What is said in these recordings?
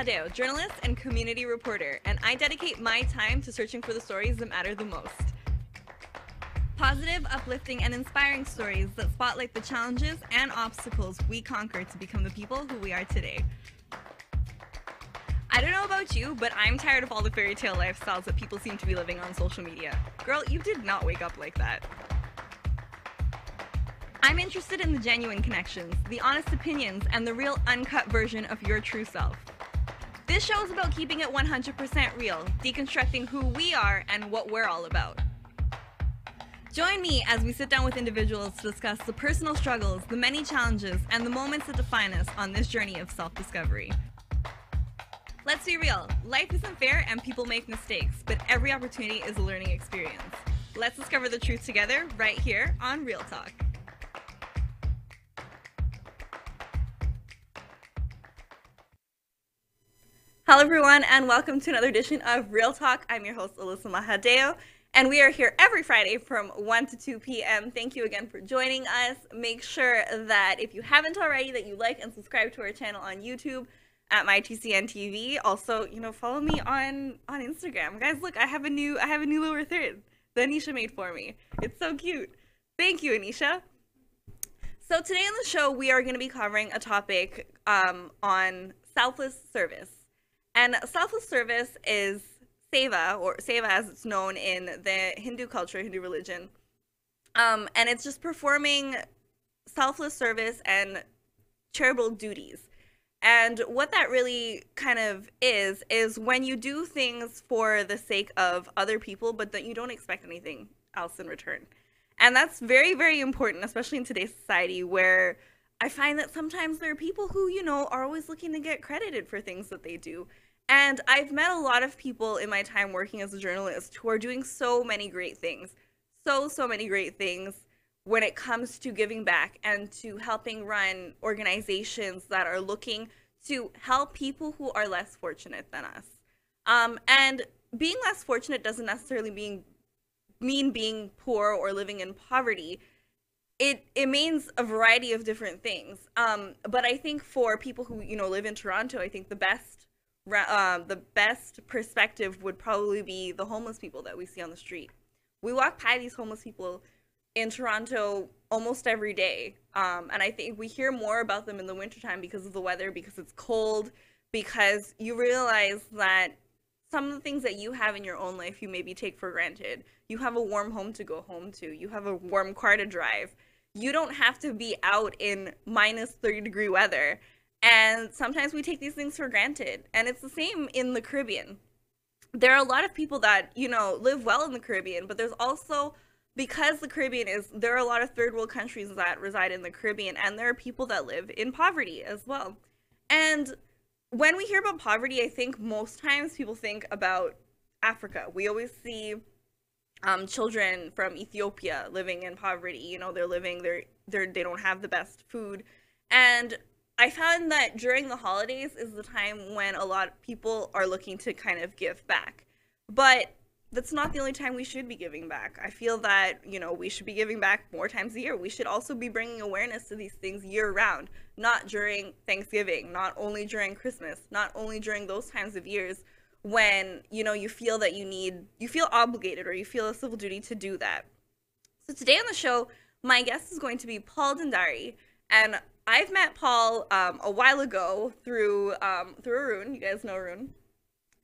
Mahadeo, journalist and community reporter, and I dedicate my time to searching for the stories that matter the most. Positive, uplifting, and inspiring stories that spotlight the challenges and obstacles we conquer to become the people who we are today. I don't know about you, but I'm tired of all the fairy tale lifestyles that people seem to be living on social media. Girl, you did not wake up like that. I'm interested in the genuine connections, the honest opinions, and the real uncut version of your true self. This show is about keeping it 100% real, deconstructing who we are and what we're all about. Join me as we sit down with individuals to discuss the personal struggles, the many challenges, and the moments that define us on this journey of self-discovery. Let's be real, life isn't fair and people make mistakes, but every opportunity is a learning experience. Let's discover the truth together right here on Real Talk. Hello everyone, and welcome to another edition of Real Talk. I'm your host, Alyssa Mahadeo, and we are here every Friday from 1 to 2 p.m. Thank you again for joining us. Make sure that if you haven't already, that you like and subscribe to our channel on YouTube at MyTCN TV. Also, follow me on Instagram. Guys, look, I have a new lower third that Anisha made for me. It's so cute. Thank you, Anisha. So today on the show, we are going to be covering a topic on selfless service. And selfless service is seva, or seva as it's known in the Hindu culture, Hindu religion. And it's just performing selfless service and charitable duties. And what that really kind of is when you do things for the sake of other people, but that you don't expect anything else in return. And that's very, very important, especially in today's society, where I find that sometimes there are people who, are always looking to get credited for things that they do. And I've met a lot of people in my time working as a journalist who are doing so many great things. So many great things when it comes to giving back and to helping run organizations that are looking to help people who are less fortunate than us. And being less fortunate doesn't necessarily mean being poor or living in poverty. It means a variety of different things. But I think for people who, live in Toronto, I think the best perspective would probably be the homeless people that we see on the street. We walk by these homeless people in Toronto almost every day. And I think we hear more about them in the wintertime because of the weather, because it's cold, because you realize that some of the things that you have in your own life you maybe take for granted. You have a warm home to go home to. You have a warm car to drive. You don't have to be out in minus 30-degree weather. And sometimes we take these things for granted. And it's the same in the Caribbean. There are a lot of people that, live well in the Caribbean, but there's also, because the Caribbean there are a lot of third world countries that reside in the Caribbean, and there are people that live in poverty as well. And when we hear about poverty, I think most times people think about Africa. We always see children from Ethiopia living in poverty. They don't have the best food. And I found that during the holidays is the time when a lot of people are looking to kind of give back. But that's not the only time we should be giving back. I feel that, we should be giving back more times a year. We should also be bringing awareness to these things year round, not during Thanksgiving, not only during Christmas, not only during those times of years when, you feel that you feel obligated or you feel a civil duty to do that. So today on the show, my guest is going to be Paul Dhandari, and I've met Paul a while ago through Arun. You guys know Arun.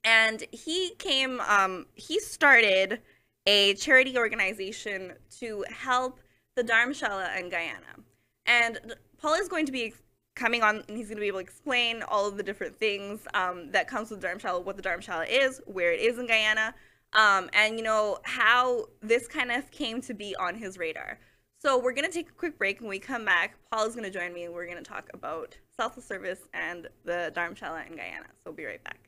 And he started a charity organization to help the Dharm Shala in Guyana. And Paul is going to be coming on, and he's going to be able to explain all of the different things that comes with Dharm Shala, what the Dharm Shala is, where it is in Guyana, and how this kind of came to be on his radar. So we're gonna take a quick break, and when we come back, Paul is gonna join me, and we're gonna talk about selfless service and the Dharm Shala in Guyana. So we'll be right back.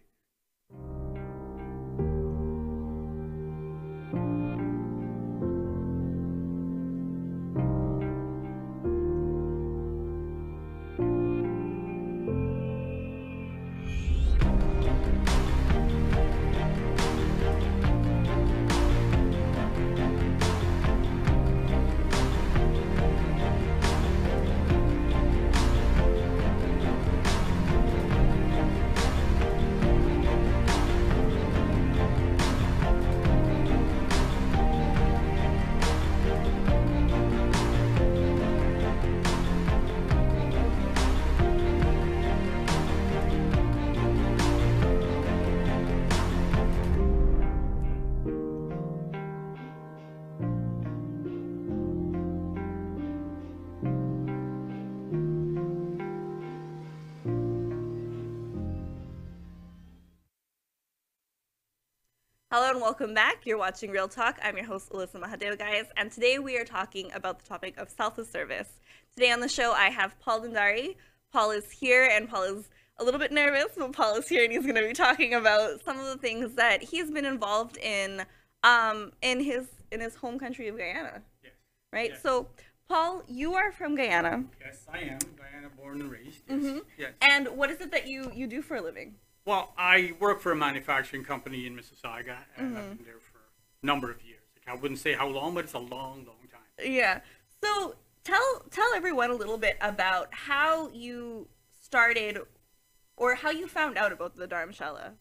Hello and welcome back. You're watching Real Talk. I'm your host, Alyssa Mahadeo, guys, and today we are talking about the topic of selfless service. Today on the show, I have Paul Dhandari. Paul is here, and Paul is a little bit nervous, but Paul is here, and he's going to be talking about some of the things that he's been involved in his home country of Guyana. Yes. Right. Yes. So, Paul, you are from Guyana. Yes, I am. Guyana, born and raised. Yes. Mm-hmm. Yes. And what is it that you do for a living? Well, I work for a manufacturing company in Mississauga, and I've been there for a number of years. Like, I wouldn't say how long, but it's a long, long time. Yeah. So tell everyone a little bit about how you started or how you found out about the Dharm Shala.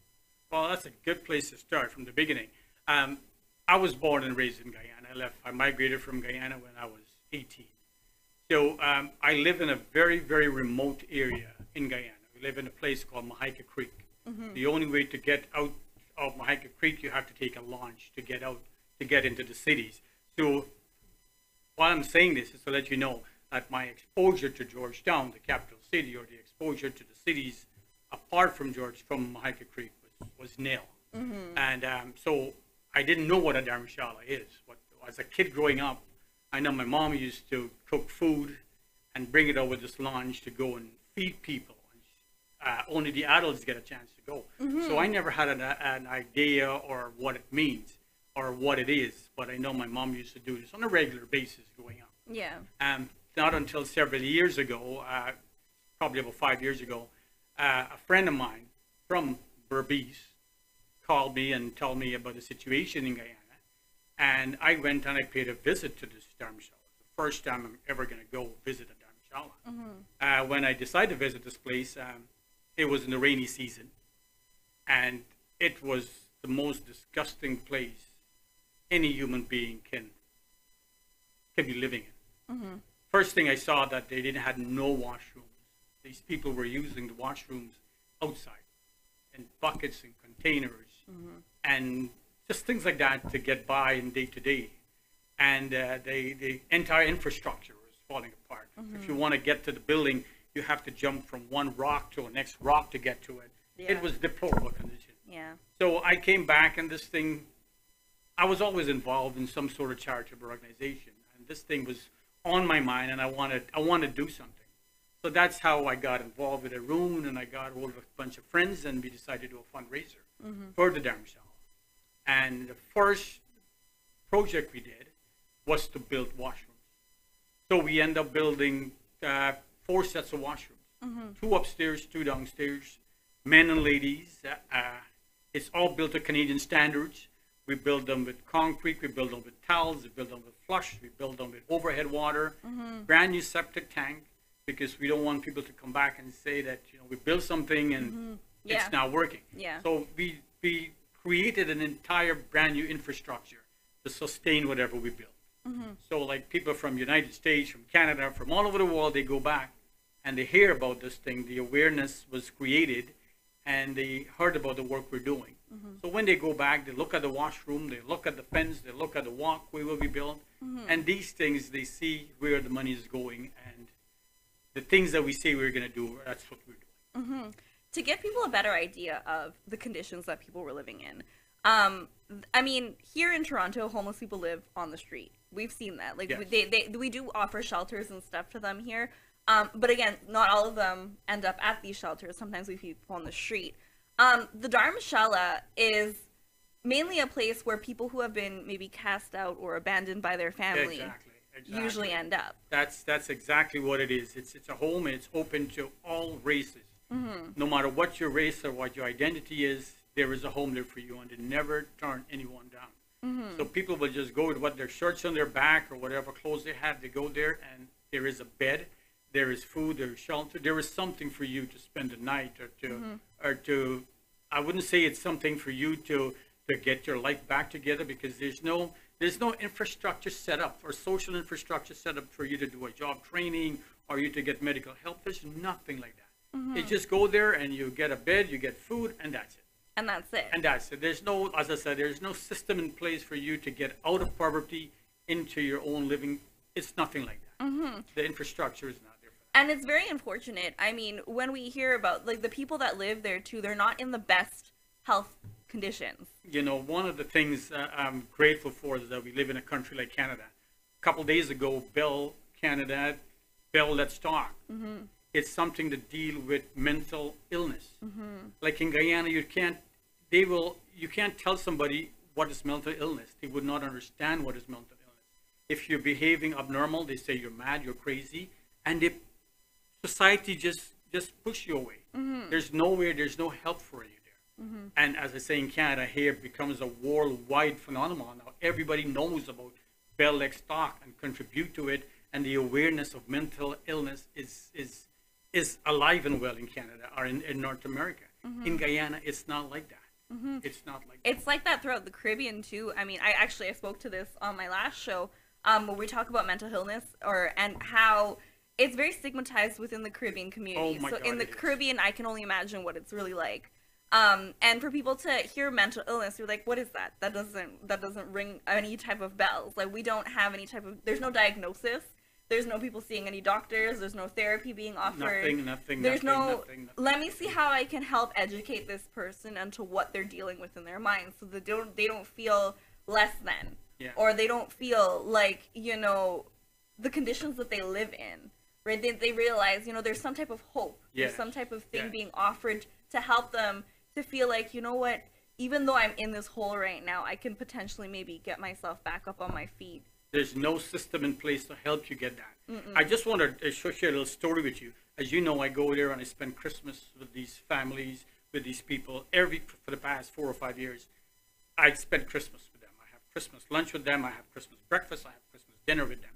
Well, that's a good place to start from the beginning. I was born and raised in Guyana. I migrated from Guyana when I was 18. So I live in a very, very remote area in Guyana. We live in a place called Mahaica Creek. Mm-hmm. The only way to get out of Mahaica Creek, you have to take a launch to get out, to get into the cities. So why I'm saying this is to let you know that my exposure to Georgetown, the capital city, or the exposure to the cities apart from Mahaica Creek was nil. Mm-hmm. And so I didn't know what a Dharm Shala is. As a kid growing up, I know my mom used to cook food and bring it over this launch to go and feed people. Only the adults get a chance to go. Mm-hmm. So I never had an idea or what it means or what it is, but I know my mom used to do this on a regular basis growing up. Yeah. Not until several years ago, probably about 5 years ago, a friend of mine from Berbice called me and told me about the situation in Guyana. And I went and I paid a visit to this Dharm Shala. The first time I'm ever going to go visit a Dharm Shala. Mm-hmm. When I decided to visit this place, it was in the rainy season, and it was the most disgusting place any human being can be living in. Mm-hmm. First thing I saw that they didn't have no washrooms. These people were using the washrooms outside in buckets and containers, mm-hmm. and just things like that to get by in day to day. And the entire infrastructure was falling apart. Mm-hmm. If you want to get to the building, you have to jump from one rock to the next rock to get to it. Yeah. It was deplorable condition. Yeah. So I came back, and this thing, I was always involved in some sort of charitable organization, and this thing was on my mind, and I wanted to do something. So that's how I got involved with Arun, and I got hold of a bunch of friends, and we decided to do a fundraiser mm-hmm. for the Dharm Shala. And the first project we did was to build washrooms. So we end up building 4 sets of washrooms, mm-hmm. 2 upstairs, 2 downstairs, men and ladies. It's all built to Canadian standards. We build them with concrete, we build them with tiles, we build them with flush, we build them with overhead water, mm-hmm. brand new septic tank, because we don't want people to come back and say that, we built something and mm-hmm. yeah. it's not working. Yeah. So we created an entire brand new infrastructure to sustain whatever we build. Mm-hmm. So like people from United States, from Canada, from all over the world, they go back and they hear about this thing. The awareness was created, and they heard about the work we're doing. Mm-hmm. So when they go back, they look at the washroom, they look at the fence, they look at the walkway where we built, mm-hmm. and these things, they see where the money is going, and the things that we say we're going to do, that's what we're doing. Mm-hmm. To give people a better idea of the conditions that people were living in, I mean, here in Toronto, homeless people live on the street. We've seen that. Like, Yes. we do offer shelters and stuff to them here. But again, not all of them end up at these shelters. Sometimes we see people on the street. The Dharm Shala is mainly a place where people who have been maybe cast out or abandoned by their family Exactly. usually end up. That's exactly what it is. It's a home, and it's open to all races. No matter what your race or what your identity is, there is a home there for you, and they never turn anyone down. So people will just go with what their shirts on their back or whatever clothes they have. They go there, and there is a bed, there is food, there is shelter, there is something for you to spend the night, or to. I wouldn't say it's something for you to get your life back together, because there's no infrastructure set up, or social infrastructure set up for you to do a job training or you to get medical help. There's nothing like that. You just go there and you get a bed, you get food, and that's it. And that's it. And that's it. There's no, as I said, there's no system in place for you to get out of poverty into your own living. It's nothing like that. The infrastructure is not there for that. And it's very unfortunate. I mean, when we hear about, like, the people that live there too, they're not in the best health conditions. You know, one of the things I'm grateful for is that we live in a country like Canada. A couple days ago, Bell Canada, Bell Let's Talk. It's something to deal with mental illness. Like in Guyana, you can't tell somebody what is mental illness. They would not understand what is mental illness. If you're behaving abnormal, they say you're mad, you're crazy, and society just push you away. There's no help for you there. And as I say, in Canada, here it becomes a worldwide phenomenon. Now everybody knows about Bell Let's Talk and contribute to it, and the awareness of mental illness is alive and well in Canada or in North America. In Guyana, it's not like that. It's not like that. It's like that throughout the Caribbean too. I mean, I spoke to this on my last show, where we talk about mental illness and how it's very stigmatized within the Caribbean community. Oh my so God, in the it is. Caribbean, I can only imagine what it's really like. And for people to hear mental illness, you're like, what is that? That doesn't ring any type of bells. Like, we don't have any type of, there's no diagnosis. There's no people seeing any doctors. There's no therapy being offered. Nothing. Let me see how I can help educate this person into what they're dealing with in their mind, so that they don't feel less than, or they don't feel like, the conditions that they live in, right? They realize, there's some type of hope. There's some type of thing being offered to help them to feel like, you know what, even though I'm in this hole right now, I can potentially maybe get myself back up on my feet. There's no system in place to help you get that. I just want to share a little story with you. As you know, I go there and I spend Christmas with these families, with these people. For the past 4 or 5 years, I spend Christmas with them. I have Christmas lunch with them. I have Christmas breakfast. I have Christmas dinner with them.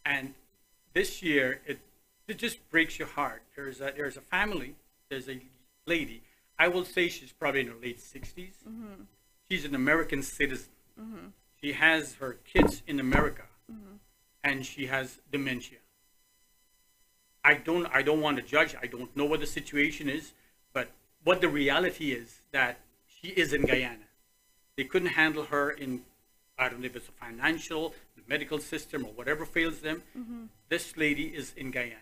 And this year, it just breaks your heart. There's a family. There's a lady. I will say she's probably in her late 60s. She's an American citizen. She has her kids in America, and she has dementia. I don't want to judge. I don't know what the situation is, but what the reality is that she is in Guyana. They couldn't handle her in, I don't know if it's a financial, the medical system, or whatever fails them. This lady is in Guyana.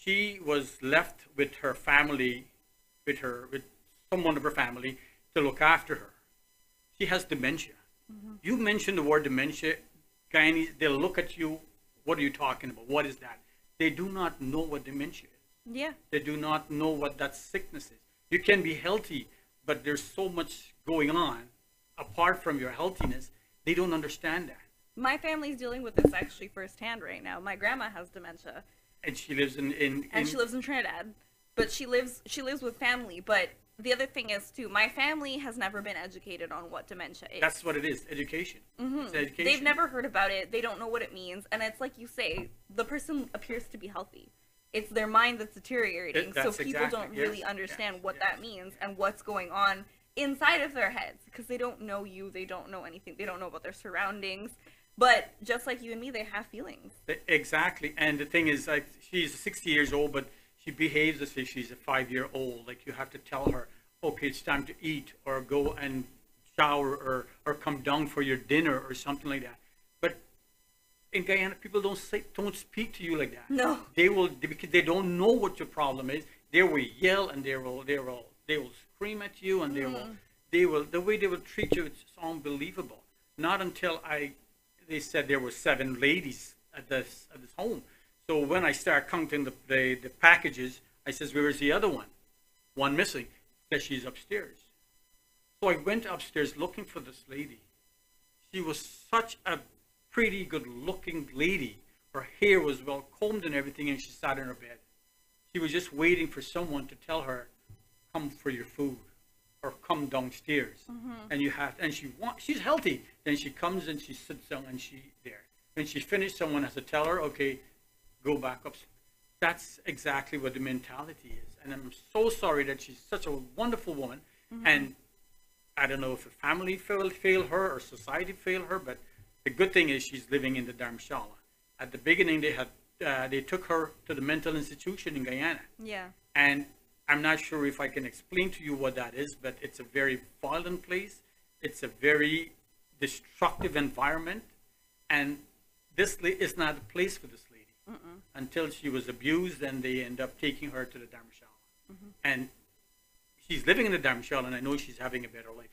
She was left with her family, with someone of her family to look after her. She has dementia. You mention the word dementia, Guyanese, they'll look at you. What are you talking about? What is that? They do not know what dementia is. Yeah. They do not know what that sickness is. You can be healthy, but there's so much going on apart from your healthiness. They don't understand that. My family's dealing with this actually firsthand right now. My grandma has dementia. And she lives in she lives in Trinidad, but she lives with family. But the other thing is too, my family has never been educated on what dementia is. That's what it is, education. It's education. They've never heard about it. They don't know what it means, and it's like you say, the person appears to be healthy. It's their mind that's deteriorating, so people don't really understand what that means and what's going on inside of their heads, because they don't know you, they don't know anything, they don't know about their surroundings. But just like you and me, they have feelings. Exactly. And the thing is, like, she's 60 years old, but she behaves as if she's a 5-year-old. Like, you have to tell her, okay, it's time to eat, or go and shower, or come down for your dinner, or something like that. But in Guyana, people don't speak to you like that. No. Because they don't know what your problem is. They will yell, and they will scream at you, and the way they will treat you, it's unbelievable. Not until they said there were 7 ladies at this home. So when I start counting the packages, I says, where is the other one? One missing. Says she's upstairs. So I went upstairs looking for this lady. She was such a pretty good looking lady. Her hair was well combed and everything, and she sat in her bed. She was just waiting for someone to tell her, come for your food or come downstairs. And she's healthy. Then she comes and she sits down and she there. When she finished, someone has to tell her, okay, go back up. That's exactly what the mentality is. And I'm so sorry that she's such a wonderful woman. And I don't know if the family failed her or society failed her, but the good thing is she's living in the Dharm Shala. At the beginning, they took her to the mental institution in Guyana. Yeah. And I'm not sure if I can explain to you what that is, but it's a very violent place. It's a very destructive environment. And this is not the place for this lady. Until she was abused, and they end up taking her to the Dharm Shala. And she's living in the Dharm Shala, and I know she's having a better life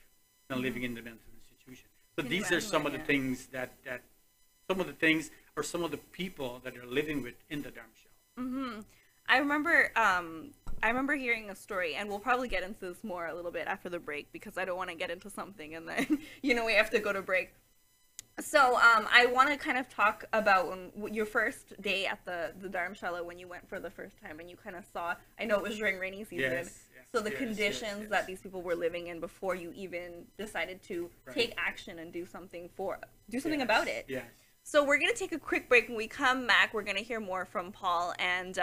than living in the mental institution. So these are some of the things some of the things or some of the people that are living with in the Dharm Shala. I remember hearing a story, and we'll probably get into this more a little bit after the break, because I don't want to get into something and then we have to go to break. So I want to kind of talk about your first day at the Dharm Shala, when you went for the first time and you kind of saw, I know it was during rainy season, so the conditions that these people were living in before you even decided to take action and do something about it. Yes. So we're going to take a quick break. When we come back, we're going to hear more from Paul and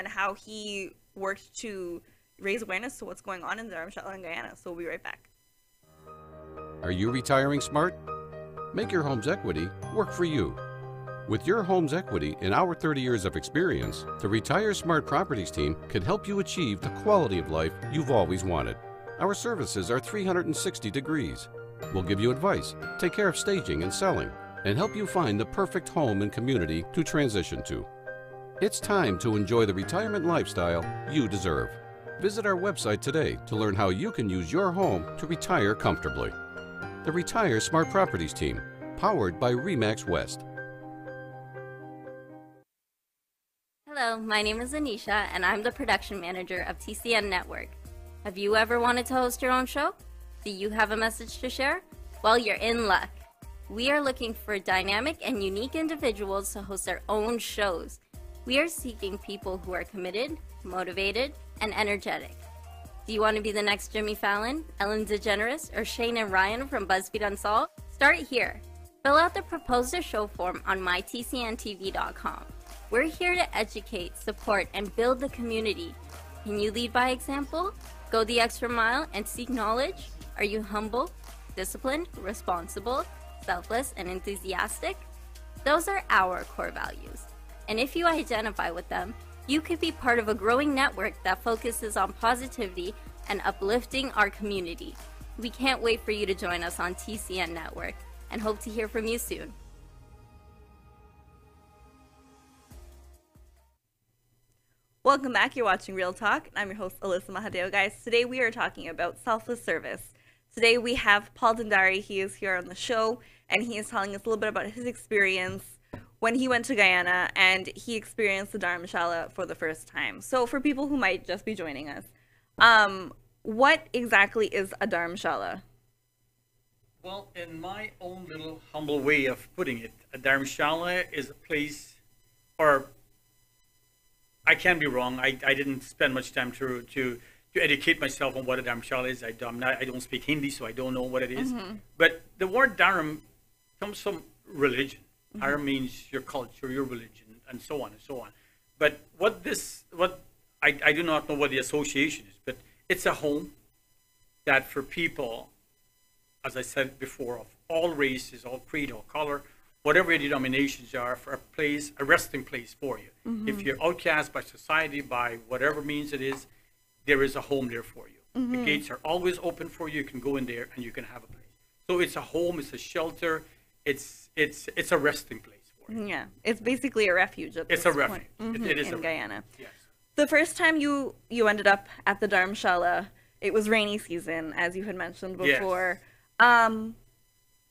how he worked to raise awareness to what's going on in the Dharm Shala in Guyana. So we'll be right back. Are you retiring smart? Make your home's equity work for you. With your home's equity and our 30 years of experience, the Retire Smart Properties team can help you achieve the quality of life you've always wanted. Our services are 360 degrees. We'll give you advice, take care of staging and selling, and help you find the perfect home and community to transition to. It's time to enjoy the retirement lifestyle you deserve. Visit our website today to learn how you can use your home to retire comfortably. The Retire Smart Properties team, powered by RE/MAX West. Hello, my name is Anisha, and I'm the production manager of TCN Network. Have you ever wanted to host your own show? Do you have a message to share? Well, you're in luck. We are looking for dynamic and unique individuals to host their own shows. We are seeking people who are committed, motivated, and energetic. Do you want to be the next Jimmy Fallon, Ellen DeGeneres, or Shane and Ryan from BuzzFeed Unsolved? Start here. Fill out the Propose a Show form on mytcntv.com. We're here to educate, support, and build the community. Can you lead by example? Go the extra mile and seek knowledge? Are you humble, disciplined, responsible, selfless, and enthusiastic? Those are our core values. And if you identify with them, you could be part of a growing network that focuses on positivity and uplifting our community. We can't wait for you to join us on TCN Network and hope to hear from you soon. Welcome back. You're watching Real Talk. I'm your host, Alyssa Mahadeo. Guys, today we are talking about selfless service. Today we have Paul Dhandari. He is here on the show, and he is telling us a little bit about his experience when he went to Guyana and he experienced the Dharm Shala for the first time. So for people who might just be joining us, what exactly is a Dharm Shala? Well, in my own little humble way of putting it, a Dharm Shala is a place, or I can be wrong. I didn't spend much time to educate myself on what a Dharm Shala is. I don't speak Hindi, so I don't know what it is. But the word Dharm comes from religion. Dharm means your culture, your religion, and so on and so on. But I do not know what the association is, but it's a home that for people, as I said before, of all races, all creed, all color, whatever your denominations are, for a resting place for you. If you're outcast by society, by whatever means it is, there is a home there for you. The gates are always open for you. You can go in there and you can have a place. So it's a home, it's a shelter, it's a resting place for you. Yeah, it's basically a refuge at this It's a refuge. point. It is in a Guyana. Yes. The first time you ended up at the Dharm Shala, it was rainy season, as you had mentioned before.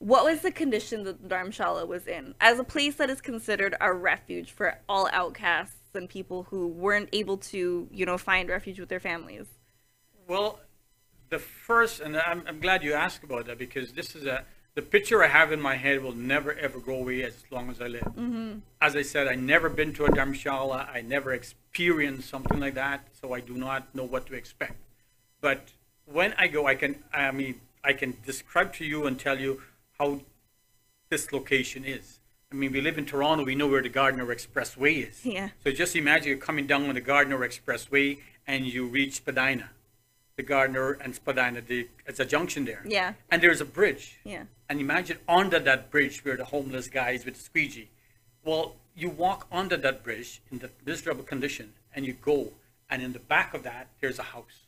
What was the condition that the Dharm Shala was in? As a place that is considered a refuge for all outcasts and people who weren't able to, find refuge with their families. Well, the first, and I'm glad you asked about that, because this is the picture I have in my head will never ever go away as long as I live. Mm-hmm. As I said, I never been to a Dharm Shala. I never experienced something like that, so I do not know what to expect. But when I go, I can describe to you and tell you how this location is. I mean, we live in Toronto. We know where the Gardiner Expressway is. Yeah. So just imagine you're coming down on the Gardiner Expressway and you reach Spadina. The Gardiner and Spadina, it's a junction there. Yeah. And there's a bridge. Yeah. And imagine under that bridge where the homeless guys with the squeegee. Well, you walk under that bridge in the miserable condition and you go. And in the back of that, there's a house.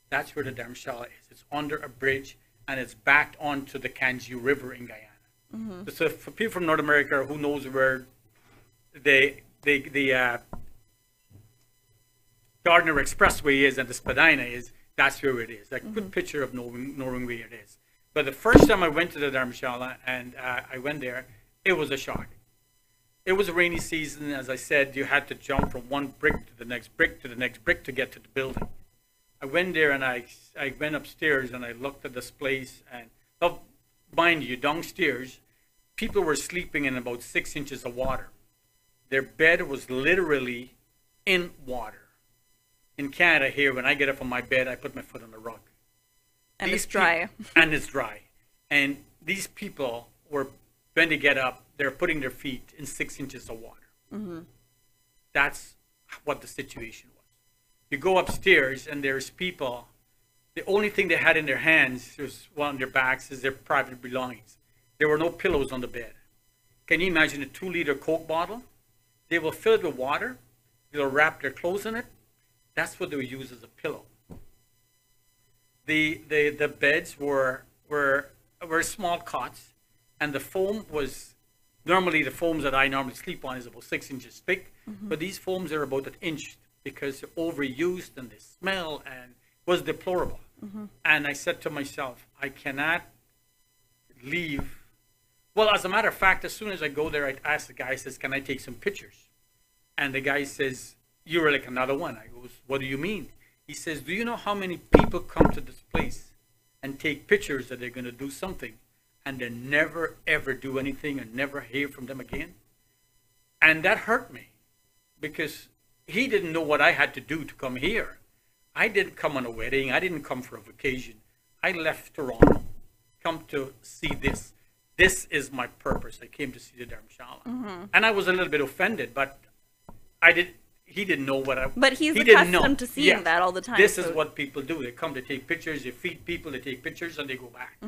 That's where the Dharm Shala is. It's under a bridge and it's backed onto the Kanji River in Guyana. Mm-hmm. So for people from North America who knows where the Gardiner Expressway is and the Spadina is, that's where it is. Like a good picture of knowing where it is. But the first time I went to the Dharm Shala and I went there, it was a shock. It was a rainy season. As I said, you had to jump from one brick to the next brick to the next brick to get to the building. I went there and I went upstairs and I looked at this place and, well, mind you, downstairs, people were sleeping in about 6 inches of water. Their bed was literally in water. In Canada here, when I get up from my bed, I put my foot on the rug. And it's dry. And it's dry. And these people were, when they get up, they're putting their feet in 6 inches of water. Mm-hmm. That's what the situation was. You go upstairs and there's people, the only thing they had in their hands, was one on their backs, is their private belongings. There were no pillows on the bed. Can you imagine a 2-liter Coke bottle? They will fill it with water. They'll wrap their clothes in it. That's what they would use as a pillow. The beds were small cots, and the foam was, normally the foams that I normally sleep on is about 6 inches thick, but these foams are about an inch because they're overused and they smell and was deplorable. And I said to myself, I cannot leave. Well, as a matter of fact, as soon as I go there, I ask the guy, I says, can I take some pictures? And the guy says, you're like another one. I goes, what do you mean? He says, do you know how many people come to this place and take pictures that they're going to do something and then never ever do anything and never hear from them again? And that hurt me because he didn't know what I had to do to come here. I didn't come on a wedding. I didn't come for a vacation. I left Toronto, come to see this. This is my purpose. I came to see the Dharm Shala. And I was a little bit offended, but he didn't know what I... But he's accustomed to seeing that all the time. This is what people do. They come to take pictures, they feed people, they take pictures, and they go back.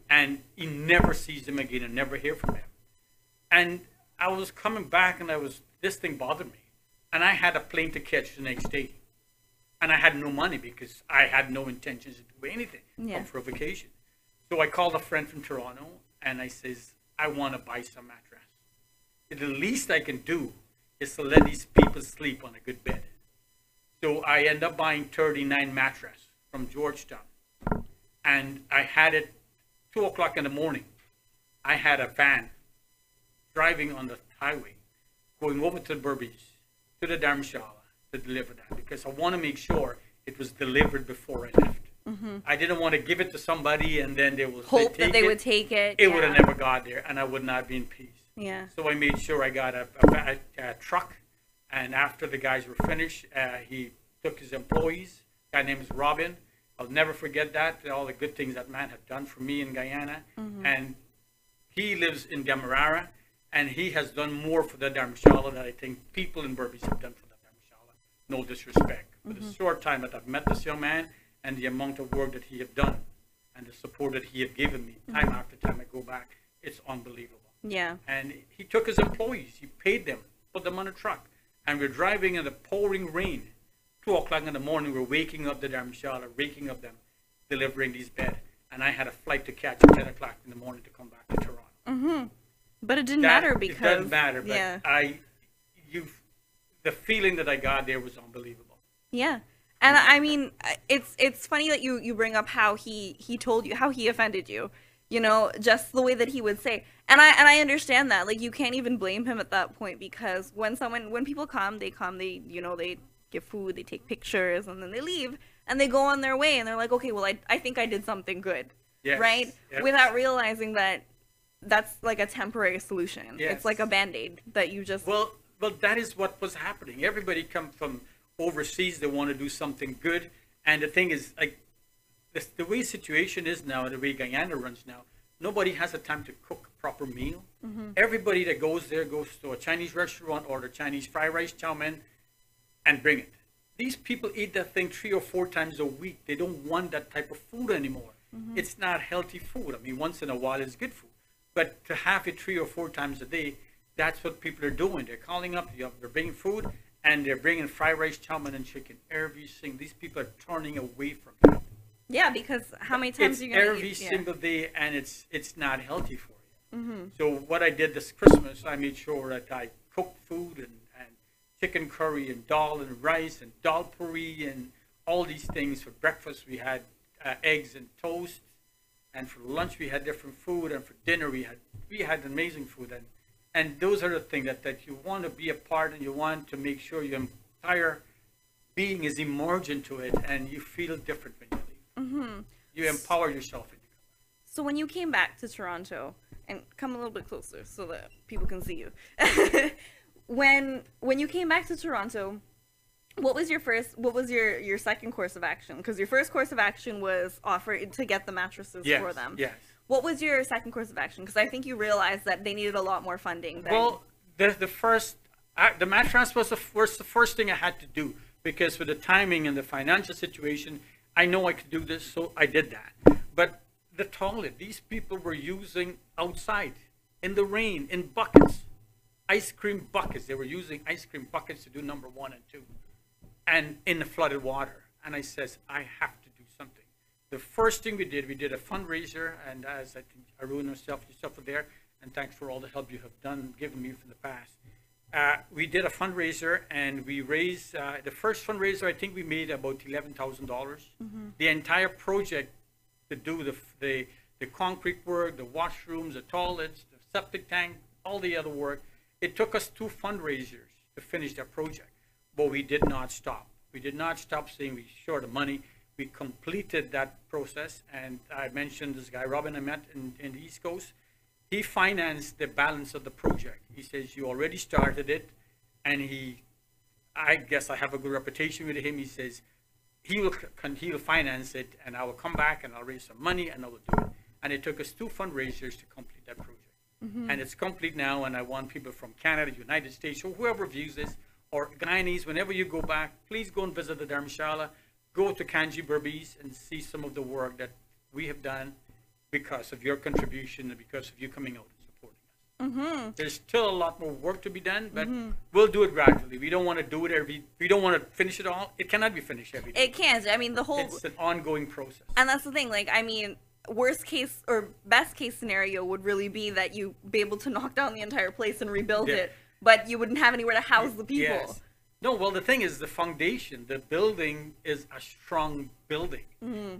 And he never sees them again and never hear from them. And I was coming back and this thing bothered me. And I had a plane to catch the next day. And I had no money because I had no intentions to do anything come for a vacation. So I called a friend from Toronto and I says, I want to buy some mattress. The least I can do is to let these people sleep on a good bed. So I end up buying 39 mattress from Georgetown. And I had it 2 o'clock in the morning. I had a van driving on the highway, going over to the Burbage, to the Dharm Shala to deliver that because I want to make sure it was delivered before I left. I didn't want to give it to somebody and then they would hope that they would take it. It would have never got there and I would not be in peace. Yeah. So I made sure I got a truck, and after the guys were finished, he took his employees. A guy named Robin. I'll never forget that. All the good things that man had done for me in Guyana. And he lives in Demerara, and he has done more for the Dharm Shala than I think people in Burbage have done for the Dharm Shala. No disrespect. For the short time that I've met this young man and the amount of work that he have done and the support that he have given me time after time I go back, it's unbelievable. Yeah. And he took his employees, he paid them, put them on a truck, and we're driving in the pouring rain. 2 o'clock in the morning, we're waking up the Dharm Shala, waking up them, delivering these beds. And I had a flight to catch at 10 o'clock in the morning to come back to Toronto. But it didn't matter because... It doesn't matter, but the feeling that I got there was unbelievable. Yeah. And I mean, it's funny that you bring up how he told you, how he offended you. You know, just the way that he would say. And I understand that. Like, you can't even blame him at that point, because when people come, they, you know, they give food, they take pictures, and then they leave, and they go on their way, and they're like, okay, well, I think I did something good. Yes. Right? Yes. Without realizing that that's like a temporary solution. Yes. It's like a Band-Aid that you just... Well, that is what was happening. Everybody come from overseas, they want to do something good. And the thing is, like, the way situation is now, the way Guyana runs now, nobody has the time to cook a proper meal. Everybody that goes there goes to a Chinese restaurant, order Chinese fried rice, chow mein, and bring it. These people eat that thing 3 or 4 times a week. They don't want that type of food anymore. It's not healthy food. I mean, once in a while it's good food. But to have it 3 or 4 times a day, that's what people are doing. They're calling up, they're bringing food, and they're bringing fried rice, chow mein, and chicken. Everything. These people are turning away from that. Yeah, because how many times are you going to eat? Every single day, and it's not healthy for you. So what I did this Christmas, I made sure that I cooked food and chicken curry and dal and rice and dal puri and all these things. For breakfast, we had eggs and toast, and for lunch we had different food, and for dinner we had amazing food. And those are the things that you want to be a part, and you want to make sure your entire being is immersed into it, and you feel different when you leave. You empower yourself. So when you came back to Toronto, and come a little bit closer so that people can see you. When you came back to Toronto, what was your second course of action? Because your first course of action was offered to get the mattresses for them. Yes. What was your second course of action? Because I think you realized that they needed a lot more funding. Well, the mattress was the first thing I had to do, because with the timing and the financial situation, I know I could do this, so I did that. But the toilet, these people were using outside, in the rain, in buckets, ice cream buckets. They were using ice cream buckets to do number 1 and 2, and in the flooded water. And I says, I have to do something. The first thing we did a fundraiser, and as I think Arun yourself were there, and thanks for all the help you have given me from the past. We did a fundraiser, and we raised the first fundraiser. I think we made about $11,000. The entire project to do the concrete work, the washrooms, the toilets, the septic tank, all the other work. It took us 2 fundraisers to finish that project, but we did not stop. We did not stop saying we short of money. We completed that process, and I mentioned this guy Robin I met in the East Coast. He financed the balance of the project. He says, you already started it, and I guess I have a good reputation with him. He says, he'll finance it, and I will come back, and I'll raise some money, and I will do it. And it took us 2 fundraisers to complete that project. And it's complete now, and I want people from Canada, United States, or whoever views this, or Guyanese, whenever you go back, please go and visit the Dharm Shala, go to Kanji Berbice, and see some of the work that we have done because of your contribution and because of you coming out and supporting us. There's still a lot more work to be done, but we'll do it gradually. We don't want to do it we don't want to finish it all. It cannot be finished every day. It can't. I mean, It's an ongoing process. And that's the thing. Like, I mean, worst case or best case scenario would really be that you be able to knock down the entire place and rebuild it, but you wouldn't have anywhere to house the people. Yes. No, well, the thing is, the foundation, the building is a strong building.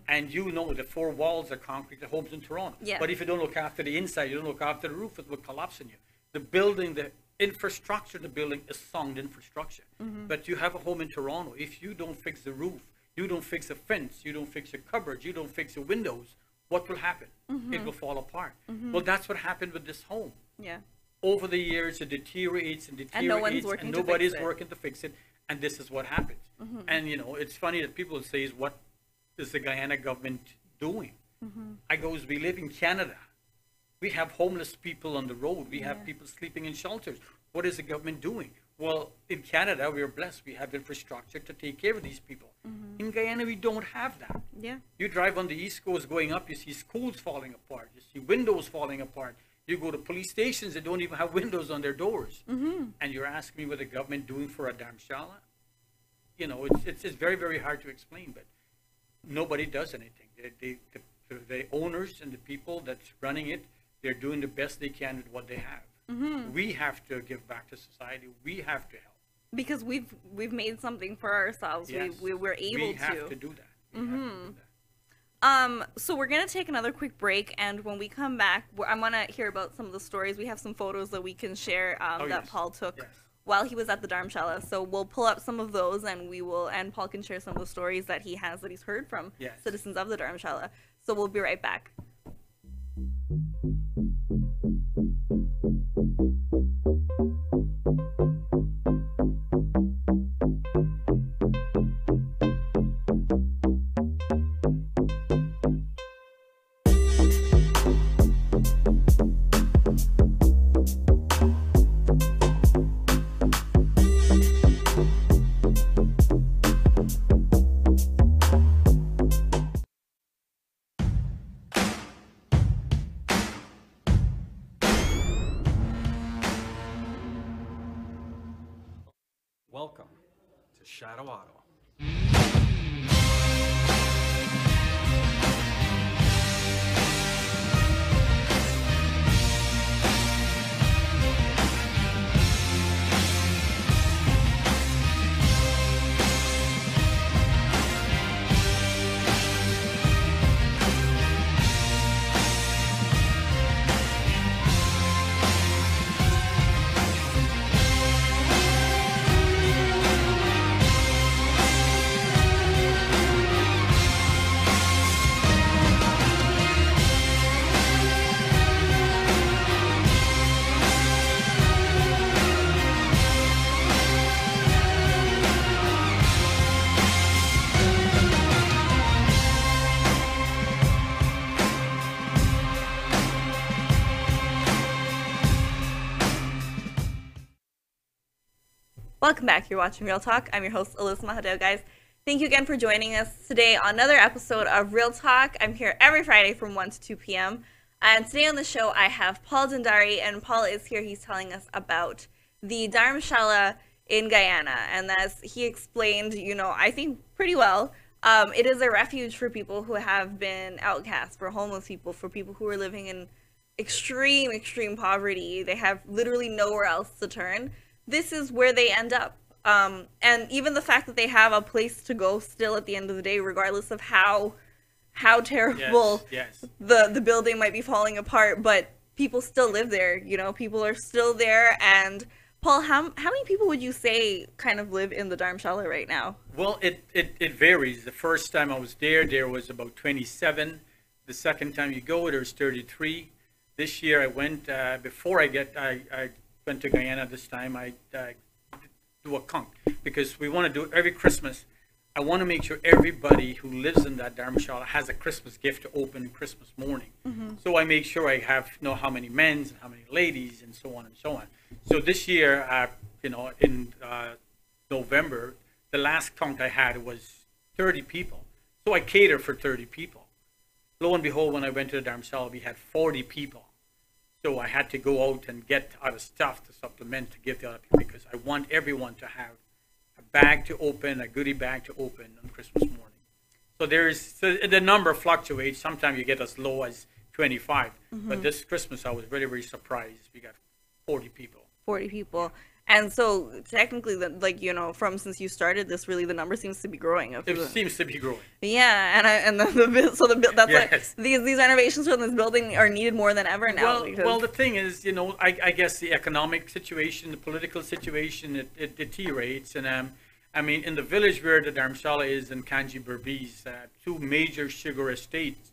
And you know the 4 walls are concrete, the homes in Toronto. Yeah. But if you don't look after the inside, you don't look after the roof, it will collapse on you. The building, the infrastructure of the building is sound infrastructure. But you have a home in Toronto. If you don't fix the roof, you don't fix the fence, you don't fix the cupboards, you don't fix the windows, what will happen? It will fall apart. Well, that's what happened with this home. Yeah. Over the years, it deteriorates and deteriorates, and nobody's working to fix it, and this is what happens. And, you know, it's funny that people say, what is the Guyana government doing? I goes, we live in Canada. We have homeless people on the road. We have people sleeping in shelters. What is the government doing? Well, in Canada, we are blessed. We have infrastructure to take care of these people. In Guyana, we don't have that. Yeah. You drive on the East Coast going up, you see schools falling apart. You see windows falling apart. You go to police stations that don't even have windows on their doors. And you're asking me what the government doing for a Dharm Shala? You know, it's very, very hard to explain, but nobody does anything. The owners and the people that's running it, they're doing the best they can with what they have. We have to give back to society. We have to help. Because we've made something for ourselves. Yes. We were able to. We have to do that. We have to do So we're gonna take another quick break, and when we come back, I'm gonna hear about some of the stories. We have some photos that we can share that yes. Paul took Yes. while he was at the Dharm Shala. So we'll pull up some of those, and Paul can share some of the stories that he has that he's heard from Yes. citizens of the Dharm Shala. So we'll be right back. Welcome to Shadow Auto. Welcome back. You're watching Real Talk. I'm your host, Alyssa Mahadeo, guys. Thank you again for joining us today on another episode of Real Talk. I'm here every Friday from 1 to 2 p.m. And today on the show, I have Paul Dhandari, and Paul is here. He's telling us about the Dharm Shala in Guyana. And as he explained, I think pretty well, it is a refuge for people who have been outcast, for homeless people, for people who are living in extreme poverty. They have literally nowhere else to turn. This is where they end up. And even the fact that they have a place to go still at the end of the day, regardless of how terrible Yes. the building might be falling apart, but people still live there. People are still there. And Paul, how many people would you say kind of live in the Dharm Shala right now? Well, it varies. The first time I was there was about 27. The second time you go, there's 33. This year I went, before I went to Guyana this time, I do a conch, because we want to do it every Christmas. I want to make sure everybody who lives in that Dharm Shala has a Christmas gift to open Christmas morning. Mm-hmm. So I make sure I know how many men's and how many ladies and so on and so on. So this year, in November, the last conch I had was 30 people. So I cater for 30 people. Lo and behold, when I went to the Dharm Shala, we had 40 people. So I had to go out and get other stuff to supplement to give the other people, because I want everyone to have a bag to open, a goodie bag to open on Christmas morning. So the number fluctuates. Sometimes you get as low as 25. Mm-hmm. But this Christmas I was very, very surprised. We got 40 people. 40 people. And so technically, from since you started this, really the number seems to be growing. It seems to be growing. Yeah, that's yes. why these renovations for this building are needed more than ever now. Well, the thing is, I guess the economic situation, the political situation, it deteriorates. And in the village where the Dharm Shala is in Kanji Berbice, 2 major sugar estates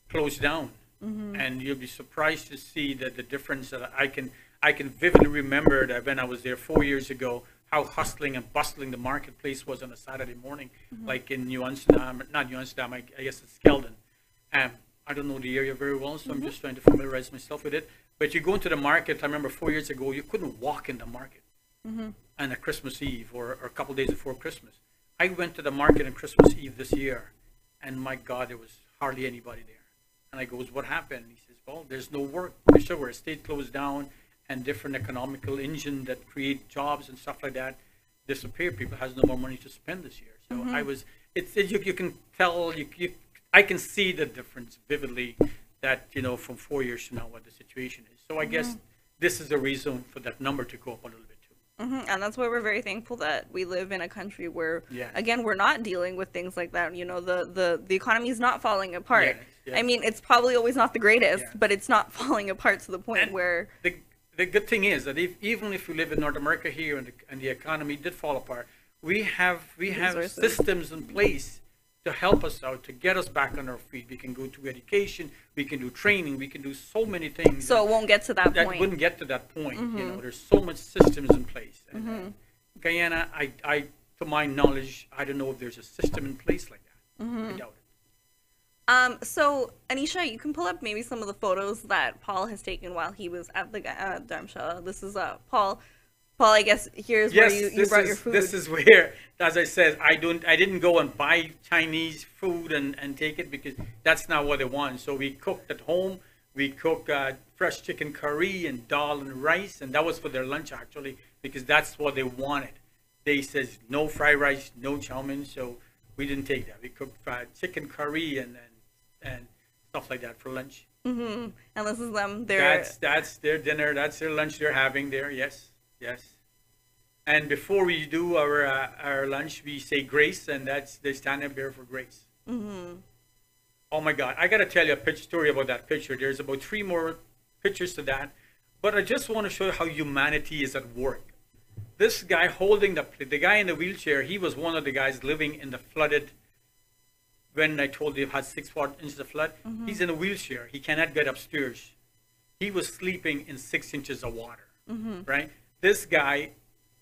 closed down. Mm-hmm. And you'll be surprised to see that the difference that I can vividly remember that when I was there 4 years ago, how hustling and bustling the marketplace was on a Saturday morning, mm-hmm. like in New Amsterdam, not New Amsterdam, I guess it's Skelden. I don't know the area very well, so mm-hmm. I'm just trying to familiarize myself with it. But you go into the market, I remember 4 years ago, you couldn't walk in the market mm-hmm. on a Christmas Eve or a couple days before Christmas. I went to the market on Christmas Eve this year, and my God, there was hardly anybody there. And I goes, what happened? He says, well, there's no work. The sugar estate closed down, and different economical engine that create jobs and stuff like that disappear. People has no more money to spend this year. So mm-hmm. You can tell, I can see the difference vividly that, from 4 years to now what the situation is. So I mm-hmm. guess this is the reason for that number to go up a little bit too. And that's why we're very thankful that we live in a country where, Yes. again, we're not dealing with things like that. You know, the economy is not falling apart. Yes, yes. I mean, it's probably always not the greatest, Yes. but it's not falling apart to the point And where the good thing is that even if we live in North America here and the economy did fall apart, we have Resources. systems in place to help us out, to get us back on our feet. We can go to education, we can do training, we can do so many things. so it won't get to that that point. wouldn't get to that point. You know, there's so much systems in place. And, Guyana, I to my knowledge, I don't know if there's a system in place like that. I doubt it. So Anisha, you can pull up maybe some of the photos that Paul has taken while he was at the Dharm Shala. This is Paul. Paul, I guess here's where you brought your food. This is where, as I said, I didn't go and buy Chinese food and take it because that's not what they want. So we cooked at home. We cooked fresh chicken curry and dal and rice, and that was for their lunch actually because that's what they wanted. They says no fried rice, no chow mein, so we didn't take that. We cooked chicken curry and stuff like that for lunch. And this is them. That's their dinner. That's their lunch they're having there. Yes. And before we do our lunch, we say grace, and they stand up there for grace. Oh my God! I got to tell you a story about that picture. There's about 3 more pictures to that, but I just want to show you how humanity is at work. This guy holding the guy in the wheelchair, he was one of the guys living in the flooded. When I told you it had 6 inches of flood, he's in a wheelchair. He cannot get upstairs. He was sleeping in 6 inches of water. Right? This guy,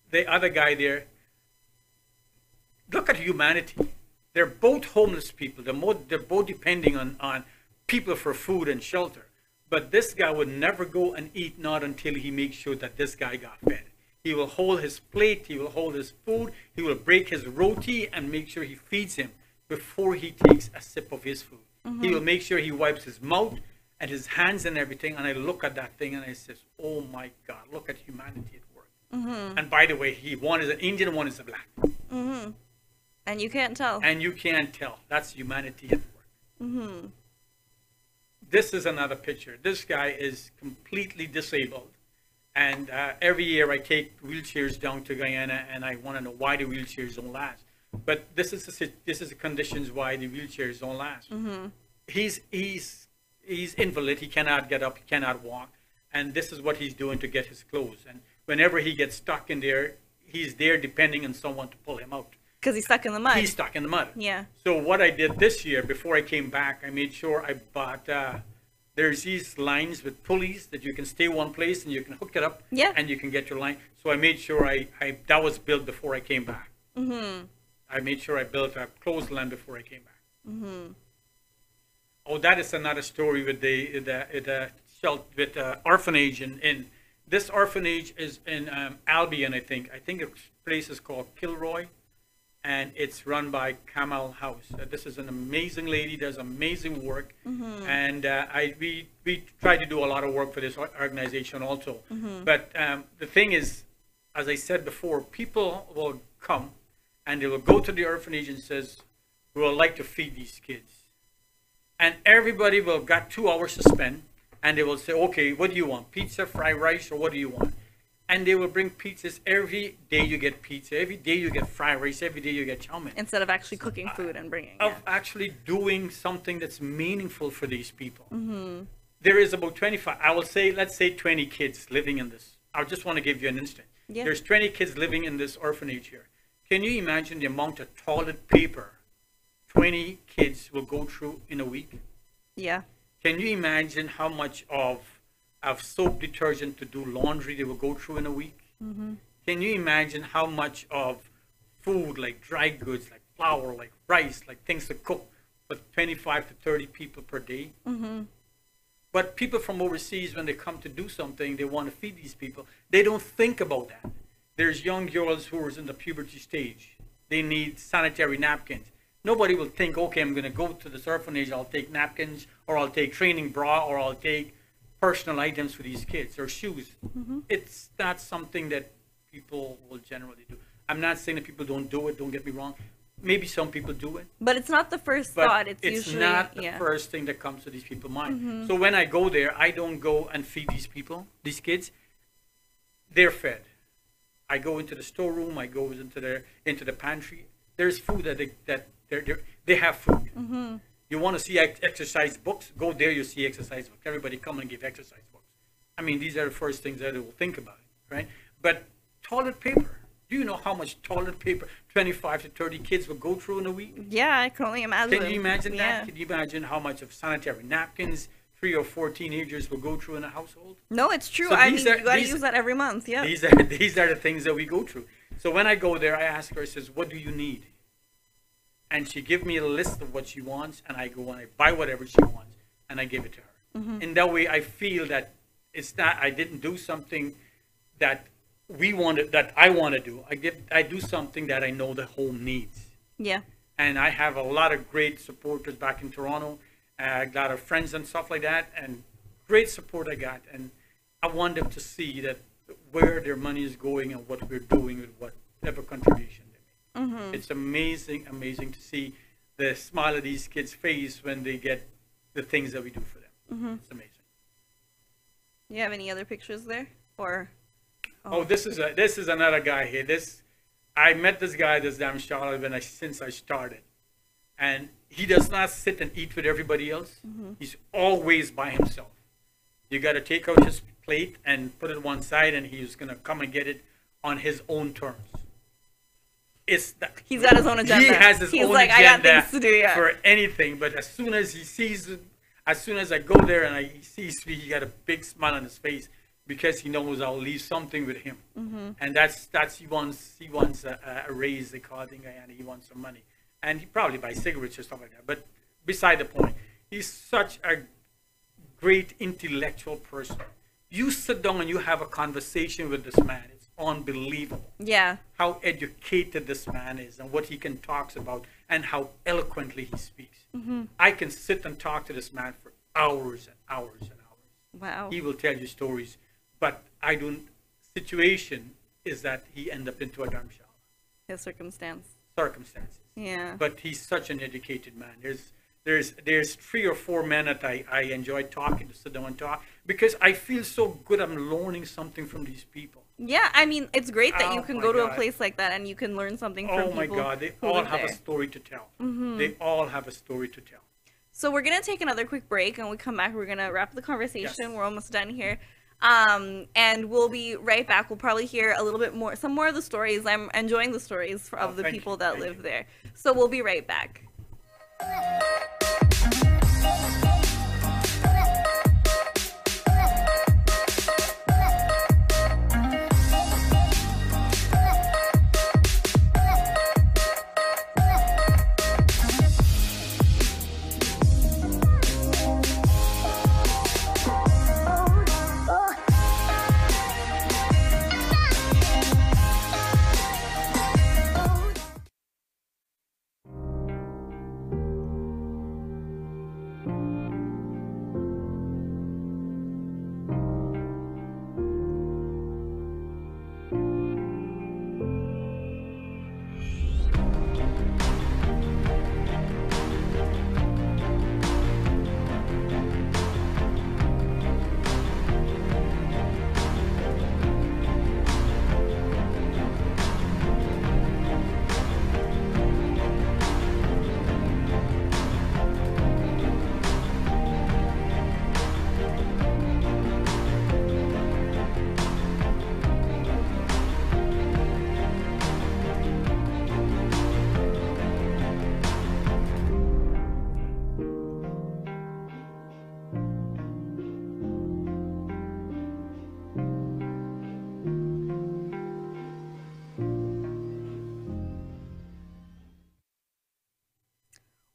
the other guy there, look at humanity. They're both homeless people. They're both depending on people for food and shelter. But this guy would never go and eat, not until he makes sure that this guy got fed. He will hold his plate, he will hold his food, he will break his roti and make sure he feeds him before he takes a sip of his food. He will make sure he wipes his mouth and his hands and everything. And I look at that thing and I says, oh my God, look at humanity at work. And by the way, one is an Indian, one is a black. and you can't tell. And you can't tell. That's humanity at work. This is another picture. This guy is completely disabled. And every year I take wheelchairs down to Guyana, and I want to know why the wheelchairs don't last. But this is the conditions why the wheelchairs don't last. He's invalid. He cannot get up. He cannot walk. And this is what he's doing to get his clothes. And whenever he gets stuck in there, he's there depending on someone to pull him out. Because he's stuck in the mud. He's stuck in the mud. Yeah. So what I did this year, before I came back, I made sure I bought, there's these lines with pulleys that you can stay one place and you can hook it up. Yeah. And you can get your line. So I made sure that was built before I came back. I made sure I built a clothesline before I came back. Oh, that is another story with the orphanage in this orphanage is in Albion, I think. I think the place is called Kilroy, and it's run by Kamal House. This is an amazing lady, does amazing work, and we try to do a lot of work for this organization also. But the thing is, as I said before, people will come and they will go to the orphanage and says, we would like to feed these kids. And everybody will got 2 hours to spend, and they will say, okay, what do you want? Pizza, fried rice, or what do you want? And they will bring pizzas. Every day you get pizza. Every day you get fried rice. Every day you get chow mein. Instead of actually cooking food and bringing it. Of actually doing something that's meaningful for these people. There is about 25, let's say 20 kids living in this. I just want to give you an instant. Yeah. There's 20 kids living in this orphanage here. Can you imagine the amount of toilet paper 20 kids will go through in a week? Yeah. Can you imagine how much of soap detergent to do laundry they will go through in a week? Can you imagine how much of food, like dry goods, like flour, like rice, like things to cook for 25 to 30 people per day? But people from overseas, when they come to do something, they want to feed these people. They don't think about that. There's young girls who are in the puberty stage. They need sanitary napkins. Nobody will think, okay, I'm going to go to this orphanage, I'll take napkins, or I'll take training bra, or I'll take personal items for these kids, or shoes. It's not something that people will generally do. I'm not saying that people don't do it, don't get me wrong. Maybe some people do it. But it's not the first But thought. It's it's usually not the first thing that comes to these people's mind. So when I go there, I don't go and feed these people, these kids. They're fed. I go into the storeroom. I go into the pantry. There's food they have food. Mm-hmm. You want to see exercise books? Go there. You see exercise books. Everybody come and give exercise books. I mean, these are the first things that they will think about, right? But toilet paper. Do you know how much toilet paper 25 to 30 kids will go through in a week? Yeah, I can only imagine. Can you imagine that? Yeah. Can you imagine how much of sanitary napkins 3 or 4 teenagers will go through in a household? No, it's true. So I mean, you gotta use that every month. Yeah. These are the things that we go through. So when I go there, I ask her, I says, what do you need? And she give me a list of what she wants, and I go and I buy whatever she wants, and I give it to her. Mm-hmm. In that way, I feel that it's not, I didn't do something that I want to do. I do something that I know the home needs. Yeah. And I have a lot of great supporters back in Toronto, a lot of friends and stuff like that, and great support I got. And I want them to see that where their money is going and what we're doing with whatever contribution they make. Mm-hmm. It's amazing to see the smile of these kids' face when they get the things that we do for them. Mm-hmm. It's amazing. You have any other pictures there, or? Oh, this is another guy here. I met this guy, this Dharm Shala, since I started, and he does not sit and eat with everybody else. Mm-hmm. He's always by himself. You got to take out his plate and put it one side, and he's gonna come and get it on his own terms. He's got his own agenda. He has his own like, agenda I got things to do, yeah. for anything. But as soon as he sees, as soon as I go there and he sees me, he got a big smile on his face, because he knows I'll leave something with him. Mm-hmm. And that's he wants a raise, they call it in Guyana. He wants some money, and he probably buys cigarettes or stuff like that. But beside the point, he's such a great intellectual person. You sit down and you have a conversation with this man. It's unbelievable. Yeah. How educated this man is, and what he can talk about, and how eloquently he speaks. Mm-hmm. I can sit and talk to this man for hours and hours and hours. Wow. He will tell you stories. But I don't. Situation is that he end up into a Dharm Shala. His circumstances. Yeah. Yeah. But he's such an educated man. There's 3 or 4 men that I enjoy talking to, sit down and talk, because I feel so good. I'm learning something from these people. Yeah, I mean, it's great that you can go to God. a place like that and you can learn something from people. Oh my God, they all have a story to tell. Mm-hmm. They all have a story to tell. So we're gonna take another quick break, and when we come back, we're gonna wrap the conversation. Yes. We're almost done here. And we'll be right back. We'll probably hear a little bit more, some more of the stories. I'm enjoying the stories of the people that live there. So we'll be right back.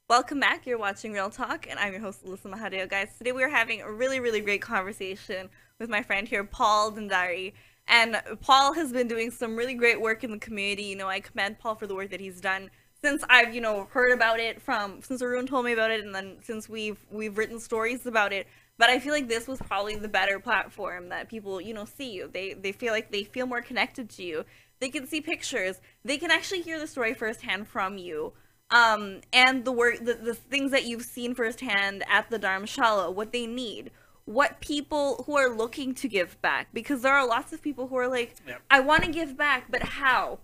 Welcome back. You're watching Real Talk, and I'm your host, Alyssa Mahadeo. Guys, today we are having a really, really great conversation with my friend here, Paul Dhandari. And Paul has been doing some really great work in the community. You know, I commend Paul for the work that he's done since I've, heard about it since Arun told me about it, and then since we've written stories about it. But I feel like this was probably the better platform that people, see you. They feel like they feel more connected to you. They can see pictures. They can actually hear the story firsthand from you. And the work, the things that you've seen firsthand at the Dharm Shala, what they need, what people who are looking to give back, because there are lots of people who are like, Yep. I want to give back, but how?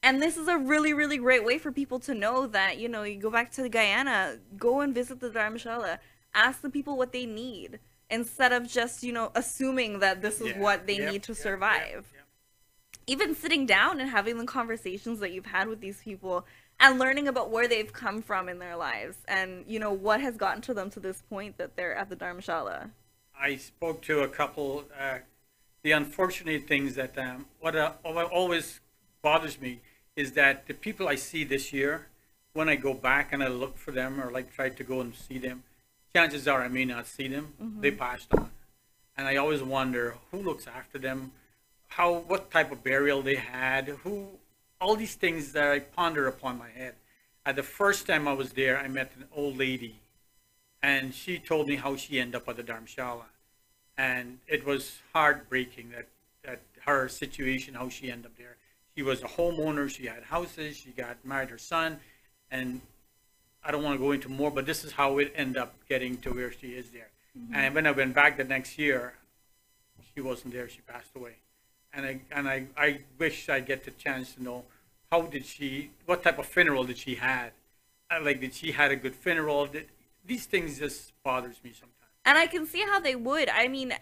And this is a really, really great way for people to know that, you know, you go back to Guyana, go and visit the Dharm Shala, ask the people what they need, instead of just, you know, assuming that this is Yeah. what they Yep, need to yep, survive. yep, yep. Even sitting down and having the conversations that you've had with these people and learning about where they've come from in their lives and, you know, what has gotten to them to this point that they're at the Dharm Shala. I spoke to a couple. The unfortunate things that what always bothers me is that the people I see this year, when I go back and I look for them or like try to go and see them, chances are I may not see them. They passed on, and I always wonder who looks after them, what type of burial they had, all these things that I ponder upon my head. The first time I was there, I met an old lady, and she told me how she ended up at the Dharm Shala. And it was heartbreaking that her situation, how she ended up there. She was a homeowner, she had houses, she got married her son, and I don't want to go into more, but this is how it ended up getting to where she is there. And when I went back the next year, she wasn't there, she passed away. And I wish I get the chance to know what type of funeral did she had? Like, did she had a good funeral? These things just bothers me sometimes. And I can see how they would. I mean,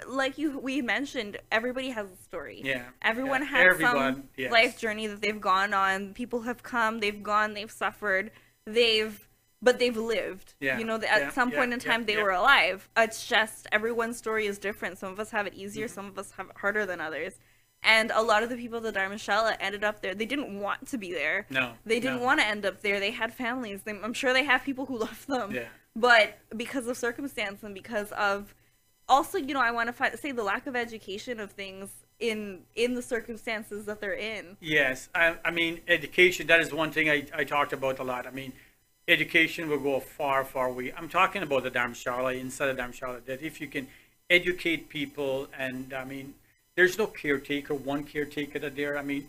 like we mentioned, everybody has a story. Yeah. Everyone Yeah. has some Everyone, yes. life journey that they've gone on. People have come, they've gone, they've suffered, but they've lived. Yeah. You know, Yeah. at some point in time, they were alive. It's just everyone's story is different. Some of us have it easier, some of us have it harder than others. And a lot of the people at the Dharm Shala ended up there. They didn't want to be there. No. They didn't want to end up there. They had families. I'm sure they have people who love them. Yeah. But because of circumstance and because of also, you know, I want to say the lack of education of things in the circumstances that they're in. Yes. I mean, education, that is one thing I talked about a lot. I mean, education will go far, far away. I'm talking about the Dharm Shala, inside the Dharm Shala, that if you can educate people, and I mean, there's no caretaker, one caretaker there. I mean,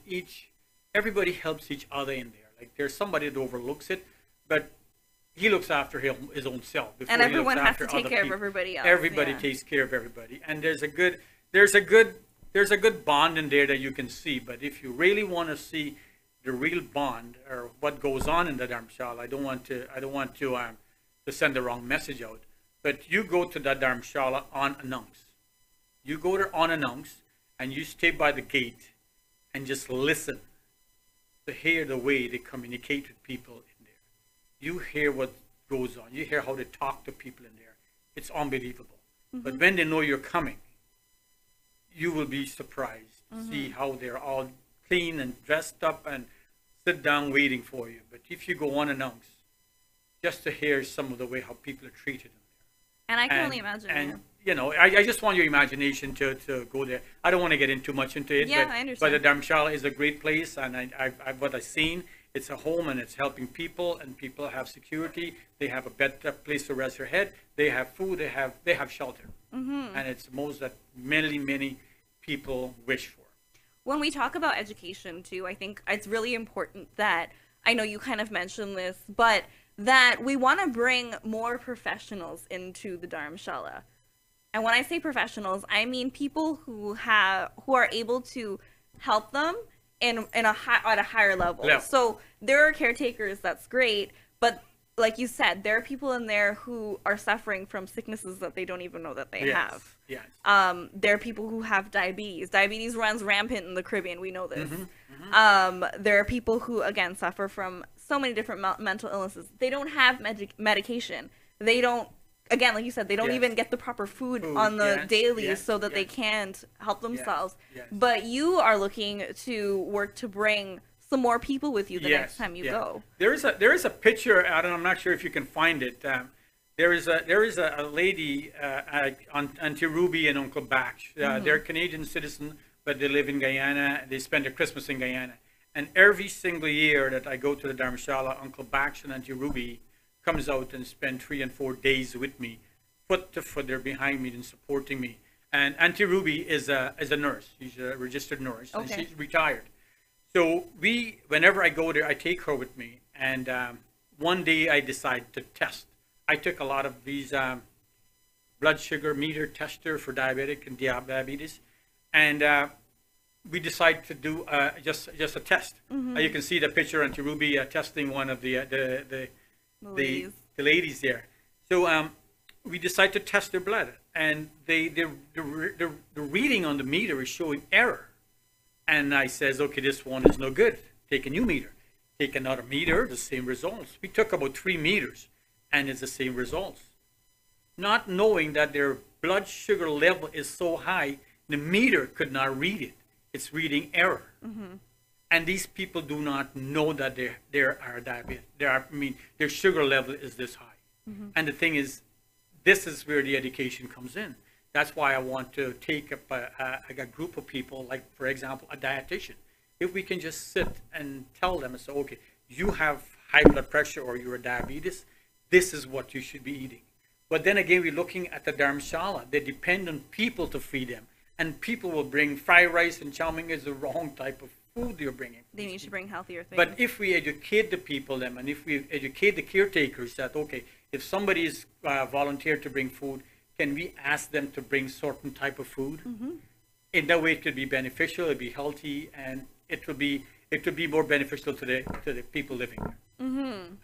everybody helps each other in there. Like, there's somebody that overlooks it, but he looks after his own self. And everyone has to take care of everybody else. Everybody takes care of everybody, and there's a good bond in there that you can see. But if you really want to see the real bond or what goes on in the Dharm Shala, I don't want to send the wrong message out. But you go to the Dharm Shala unannounced. You go there unannounced, and you stay by the gate and just listen to hear the way they communicate with people in there. You hear what goes on. You hear how they talk to people in there. It's unbelievable. But when they know you're coming, you will be surprised to see how they're all clean and dressed up and sit down waiting for you. But if you go unannounced, just to hear some of the way how people are treated in there. And I can only imagine. And you know, I just want your imagination to go there. I don't want to get in too much into it. Yeah, but, I understand. But the Dharm Shala is a great place, and what I've seen, it's a home, and it's helping people, and people have security. They have a better place to rest their head. They have food. They have shelter, and it's most that many people wish for. When we talk about education too, I think it's really important that, I know you kind of mentioned this, but that we want to bring more professionals into the Dharm Shala. And when I say professionals, I mean people who are able to help them at a higher level. Yeah. So there are caretakers, that's great, but like you said, there are people in there who are suffering from sicknesses that they don't even know that they have. Yes. There are people who have diabetes. Diabetes runs rampant in the Caribbean. We know this. There are people who, again, suffer from so many different mental illnesses. They don't have medication. They don't, again, like you said, they don't even get the proper food on the daily so that they can't help themselves. Yes. But you are looking to work to bring some more people with you the next time you go. There is a picture, I'm not sure if you can find it. There is a lady on Auntie Ruby and Uncle Batch. They're Canadian citizen, but they live in Guyana. They spend their Christmas in Guyana. And every single year that I go to the Dharm Shala, Uncle Batch and Auntie Ruby comes out and spend 3 and 4 days with me, foot to foot. They're behind me and supporting me. And Auntie Ruby is a nurse. She's a registered nurse, and she's retired. So whenever I go there, I take her with me. And one day I decide to test. I took a lot of these blood sugar meter tester for diabetic and diabetes, and we decided to do just a test. You can see the picture on Ruby testing one of the ladies there. So we decided to test their blood, and the reading on the meter is showing error. And I says, okay, this one is no good. Take a new meter. Take another meter, the same results. We took about 3 meters, and it's the same results. Not knowing that their blood sugar level is so high, the meter could not read it. It's reading error. And these people do not know that they are diabetic. Their sugar level is this high. And the thing is, this is where the education comes in. That's why I want to take up a group of people, like, for example, a dietitian. If we can just sit and tell them, and say, okay, you have high blood pressure or you're a diabetes, this is what you should be eating. But then again, we're looking at the Dharm Shala. They depend on people to feed them. And people will bring fried rice and chow mein is the wrong type of food you're bringing. They need to bring healthier things. But if we educate the people, and if we educate the caretakers that, okay, if somebody is volunteered to bring food, can we ask them to bring certain type of food? In that way, it could be beneficial, it'd be healthy, and it would be more beneficial to the people living there.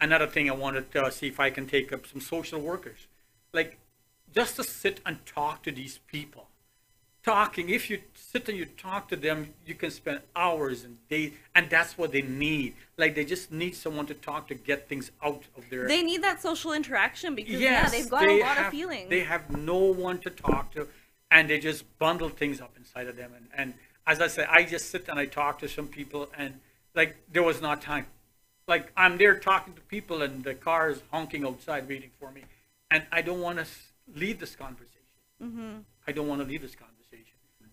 Another thing I wanted to see if I can take up some social workers, like just to sit and talk to these people. Talking, if you sit and you talk to them, you can spend hours and days, and that's what they need. Like, they just need someone to talk to get things out of their... They need that social interaction because, they've got a lot of feelings. They have no one to talk to, and they just bundle things up inside of them. And as I said, I just sit and I talk to some people, and, like, there was not time. Like, I'm there talking to people, and the car is honking outside waiting for me. And I don't want to leave this conversation. I don't want to leave this conversation.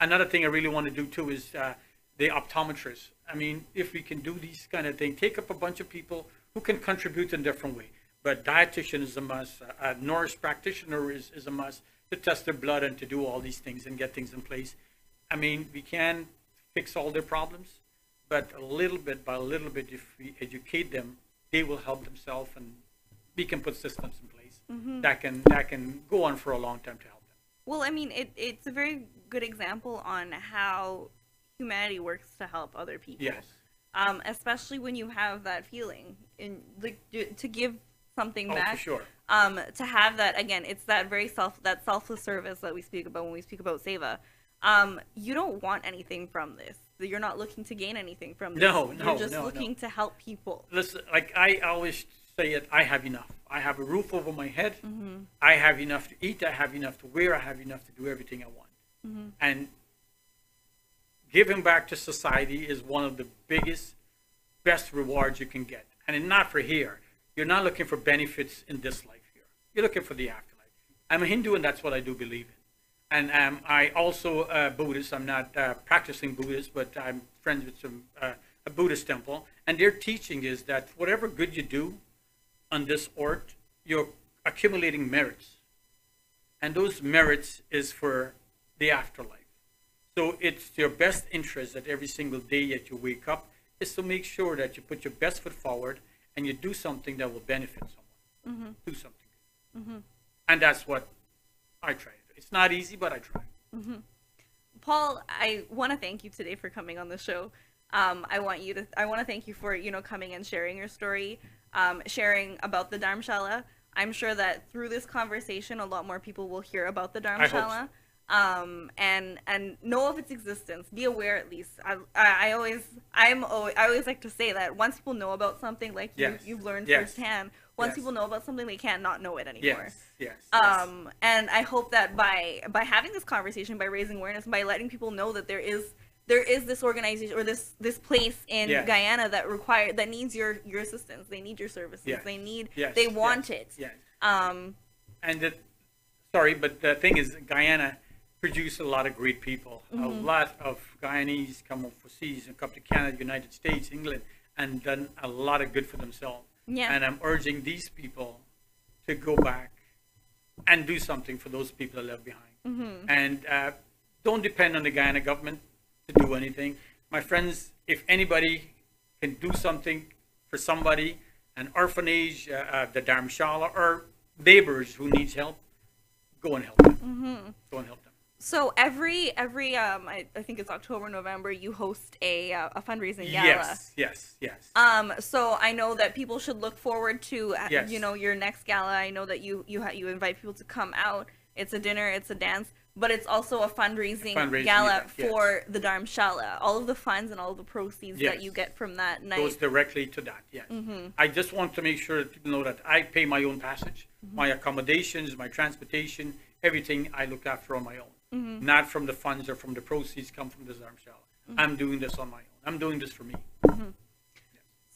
Another thing I really want to do too is the optometrists. I mean, if we can do these kind of things, take up a bunch of people who can contribute in a different way. But dietitian is a must. A nurse practitioner is a must to test their blood and to do all these things and get things in place. I mean, we can fix all their problems, but a little bit by a little bit, if we educate them, they will help themselves, and we can put systems in place that can go on for a long time to help them. Well, I mean, it's a very good example on how humanity works to help other people. Yes. Especially when you have that feeling, to give something Oh, back. for sure. To have that, again, it's that selfless service that we speak about when we speak about Seva. You don't want anything from this. You're not looking to gain anything from this. You're just looking to help people. Listen, like I always say it, I have enough. I have a roof over my head. I have enough to eat. I have enough to wear. I have enough to do everything I want. And giving back to society is one of the biggest, best rewards you can get. And not for here. You're not looking for benefits in this life here. You're looking for the afterlife. I'm a Hindu, and that's what I do believe in. And I also Buddhist. I'm not practicing Buddhist, but I'm friends with a Buddhist temple. And their teaching is that whatever good you do on this earth, you're accumulating merits. And those merits is for the afterlife. So it's your best interest that every single day that you wake up is to make sure that you put your best foot forward and you do something that will benefit someone. Do something good. And that's what I try to do. It's not easy, but I try. Paul, I want to thank you today for coming on the show. I want to thank you for, coming and sharing your story, sharing about the Dharm Shala. I'm sure that through this conversation, a lot more people will hear about the Dharm Shala. And know of its existence. Be aware, at least. I always like to say that once people know about something, like you've learned firsthand, once people know about something, they can't not know it anymore. Yes. And I hope that by having this conversation, by raising awareness, by letting people know that there is this organization or this place in Guyana that needs your assistance. They need your services. They want it. Sorry, but the thing is, Guyana produce a lot of great people. A lot of Guyanese come overseas and come to Canada, United States, England, and done a lot of good for themselves. And I'm urging these people to go back and do something for those people that left behind. And don't depend on the Guyana government to do anything. My friends, if anybody can do something for somebody, an orphanage, the Dharm Shala, or neighbors who needs help, go and help them. Go and help them. So every I think it's October, November, you host a fundraising gala. Yes. So I know that people should look forward to Yes. your next gala. I know that you invite people to come out. It's a dinner, it's a dance, but it's also a fundraising gala event, for the Dharm Shala. All of the funds and all of the proceeds that Yes. you get from that night Goes directly to that. Yes. I just want to make sure that people know that I pay my own passage, my accommodations, my transportation, everything I look after on my own. Not from the funds or from the proceeds come from the Dharm Shala. I'm doing this on my own. I'm doing this for me.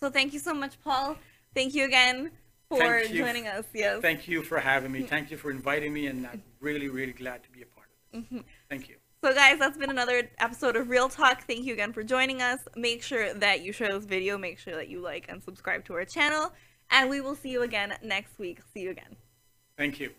So thank you so much, Paul. Thank you again for Thank you. joining us. Yes. Thank you for having me. Thank you for inviting me, and I'm really, really glad to be a part of this. Thank you. So guys, that's been another episode of Real Talk. Thank you again for joining us. Make sure that you share this video. Make sure that you like and subscribe to our channel. And we will see you again next week. See you again. Thank you.